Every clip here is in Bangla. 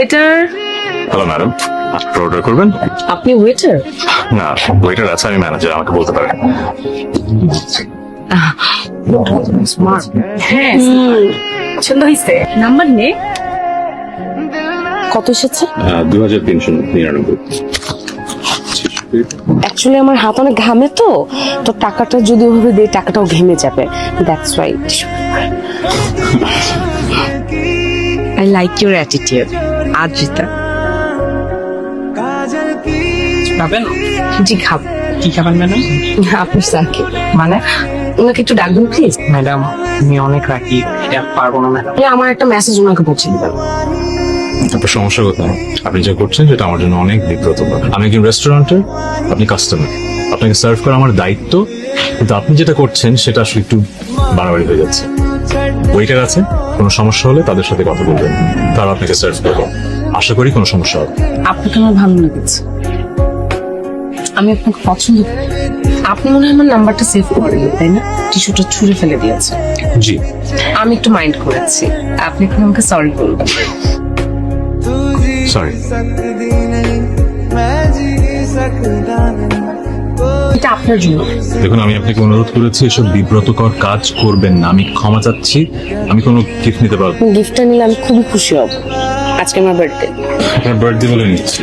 ওয়েটার। হ্যালো ম্যাডাম, অর্ডার করবেন? আপনি ওয়েটার? না, ওয়েটার আছে, আমি ম্যানেজার, আমাকে বলতে পারেন। হ্যাঁ, পছন্দ হয়েছে। নাম্বার নে। কত এসেছে? 2399। অ্যাকচুয়ালি আমার হাত অনেক ঘামে তো টাকাটা যদি ওভাবে দেই টাকাটাও ঘেমে যাবে, that's why. I like your attitude. Adrita খাবেন? জি খাব। কি খাবেন ম্যাডাম? আপনার স্যারকে মানে ওনাকে একটু ডাকবেন প্লিজ। ম্যাডাম আমি অনেক রাখি, এটা পারবো না ম্যাডাম। আমার একটা মেসেজ ওনাকে পৌঁছে দিবেন। আপনার সমস্যা কোথায়? আপনি যা করছেন সেটা আমার জন্য অনেক বিব্রতকর। আমি একজন রেস্টুরেন্টের, আপনি কাস্টমার, আপনাকে সার্ভ করা আমার দায়িত্ব, কিন্তু আপনি যেটা করছেন সেটা আসলে একটু বাড়াবাড়ি হয়ে যাচ্ছে। ওয়েটার আছে, কোনো সমস্যা হলে তাদের সাথে কথা বলবেন, তারা আপনাকে সার্ভ করবে। আশা করি কোনো সমস্যা হবে। আপনাকে আমার ভালো লেগেছে, আমি আপনাকে পছন্দ করি। আপনি মনে হয় আমার নাম্বারটা সেভ করেন, তাই না? টিস্যুটা ছুঁড়ে ফেলে দিয়েছে। জি, আমি একটু মাইন্ড করেছি, আপনি এখন আমাকে সরি বলবেন। সরি। এটা আপনার জন্য। দেখুন, আমি আপনাকে অনুরোধ করেছি এসব বিব্রতকর কাজ করবেন না। আমি ক্ষমা চাচ্ছি, আমি কোনো গিফট নিতে পারবো না। গিফটটা নিলে আমি খুবই খুশি হব। আজকে আমার বার্থডে। আপনার বার্থডে বলে নিচ্ছি।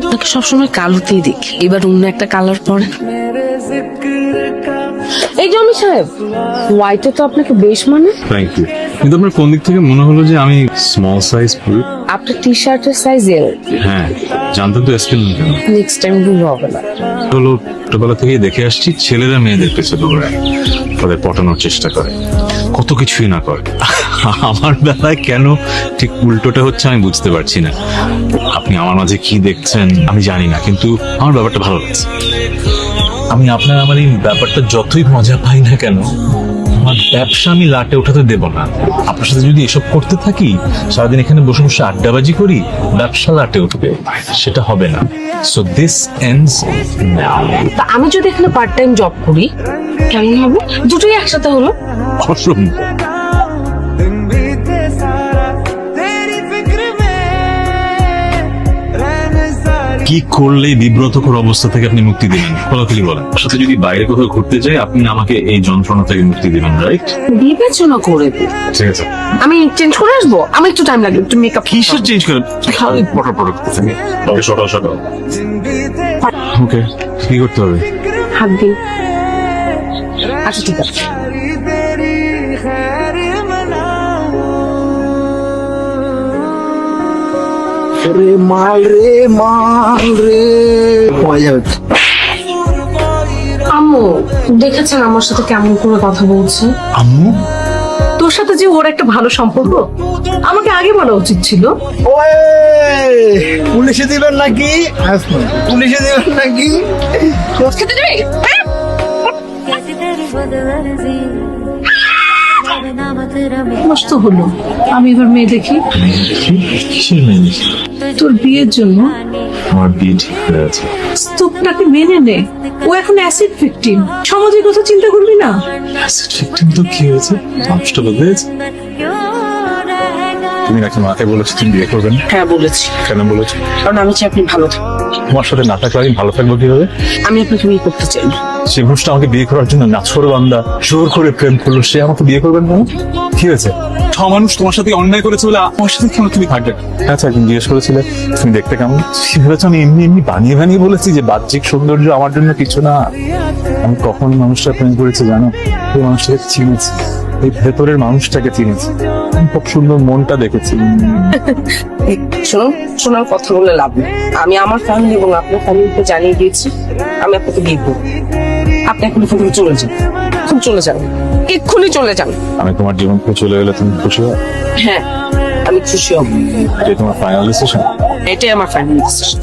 আপনাকে সবসময় কালোতেই দেখি, এবার অন্য একটা কালার পরে। এই জমি সাহেব, হোয়াইটে তো আপনাকে বেশ মানে। Thank you. কিন্তু আপনার কোন দিক থেকে মনে হলো যে আমি স্মল সাইজ পুরো? আপনার টি শার্টের সাইজ এল। হ্যাঁ, জানতেন তো এসকেল কেন? নেক্সট টাইম ভুল হবে না। হলো ছোটবেলা থেকেই দেখে আসছি, ছেলেরা মেয়েদের পেছনে দৌড়ায়, তাদের পটানোর চেষ্টা করে, কত কিছুই না করে। আমার বেলায় কেন ঠিক উল্টোটা হচ্ছে আমি বুঝতে পারছি না। আপনি আমার মাঝে কি দেখছেন আমি জানি না, কিন্তু আমার ব্যাপারটা ভালো লাগছে। আমি আমার এই ব্যাপারটা যতই মজা পাই না কেন, আমার ব্যবসা আমি লাটে উঠাতে দেব না। আপনার সাথে যদি এসব করতে থাকি, সারাদিন এখানে বসে বসে আড্ডাবাজি করি, ব্যবসা লাটে উঠবে, সেটা হবে না। সো দিস এন্ডস নাও। তা আমি যদি এখানে পার্ট টাইম জব করি কেমন হবে? দুটোই একসাথে হলো। অসম্ভব। কি করলে বিব্রতকর অবস্থা থেকে আপনি মুক্তি দিবেন? খোলাখুলি বলেন। আপনার সাথে যদি বাইরে কোথাও ঘুরতে যাই, আপনি আমাকে এই যন্ত্রণা থেকে মুক্তি দিবেন, রাইট? বিবেচনা করে দিই। ঠিক আছে। আমি চেঞ্জ করে আসবো, আমি একটু টাইম লাগবে, একটু মেকআপ। কিসের চেঞ্জ করেন? খালি পটর পটর করতে থাকেন। ওকে, সকাল সকাল। ওকে, কি করতে হবে? হাত দিন। আচ্ছা ঠিক আছে। রে মাল রে হয়ে যাবে। আম্মু দেখেছেন আমার সাথে কেমন করে কথা বলছে? আম্মু? তোর সাথে যে ওর একটা ভালো সম্পর্ক, আমাকে আগে বলা উচিত ছিল। ওয়ে, পুলিশে দিবেন নাকি? পুলিশে দিবেন নাকি? খেতে দেবে? নষ্ট হলো। আমি এবার মেয়ে দেখি। কিসের মেয়ে দেখি? তোর বিয়ের জন্য আমার বিয়ে ঠিক হয়ে আছে। স্তূপটাকে মেনে নে। ও এখন অ্যাসিড ভিকটিম। সমাজের কথা চিন্তা করবি না। অ্যাসিড ভিকটিম তো কি হয়েছে? মানুষটা বদলে গেছে। তুমি নাকি মাকে বলেছো তুমি বিয়ে করবে না? হ্যাঁ বলেছি, কেন বলেছো? কারণ আমি চাই আপনি ভালো থাকুন। তোমার সাথে না থাকলে আমি ভালো থাকবো কিভাবে? আমি আপনাকে বিয়ে করতে চাই না। সে পুরুষটা আমাকে বিয়ে করার জন্য নাছর বান্দা জোর করে প্রেম করলো, সে আমাকে বিয়ে করবেন না? কি হয়েছে? মানুষ তোমার সাথে অন্যায় করেছে বলে আমার সাথে কেন তুমি থাকবে? আচ্ছা, একদিন জিজ্ঞেস করেছিলে তুমি দেখতে কেমন, ভেবেছো আমি এমনি এমনি বানিয়ে বানিয়ে বলেছি যে বাহ্যিক সৌন্দর্য আমার জন্য কিছু না। আমি কখন মানুষটা প্রেম করেছি জানো? এই মানুষটাকে চিনেছি, এই ভেতরের মানুষটাকে চিনেছি, আমি খুব সুন্দর মনটা দেখেছি। শুনুন, শোনার কথা বলে লাভ নেই। আমি আমার ফ্যামিলি এবং আপনার ফ্যামিলিকে জানিয়ে দিয়েছি আমি আপনাকে বিয়ে করব। আপনি এখন এখান থেকে চলে যান, এখন চলে যান, এক্ষুনি চলে যান। আমি তোমার জীবন থেকে চলে গেলে তুমি খুশি হবে? হ্যাঁ, আমি খুশি হব। এটাই তোমার ফাইনাল ডিসিশন? এটাই আমার ফ্যামিলি ডিসিশন।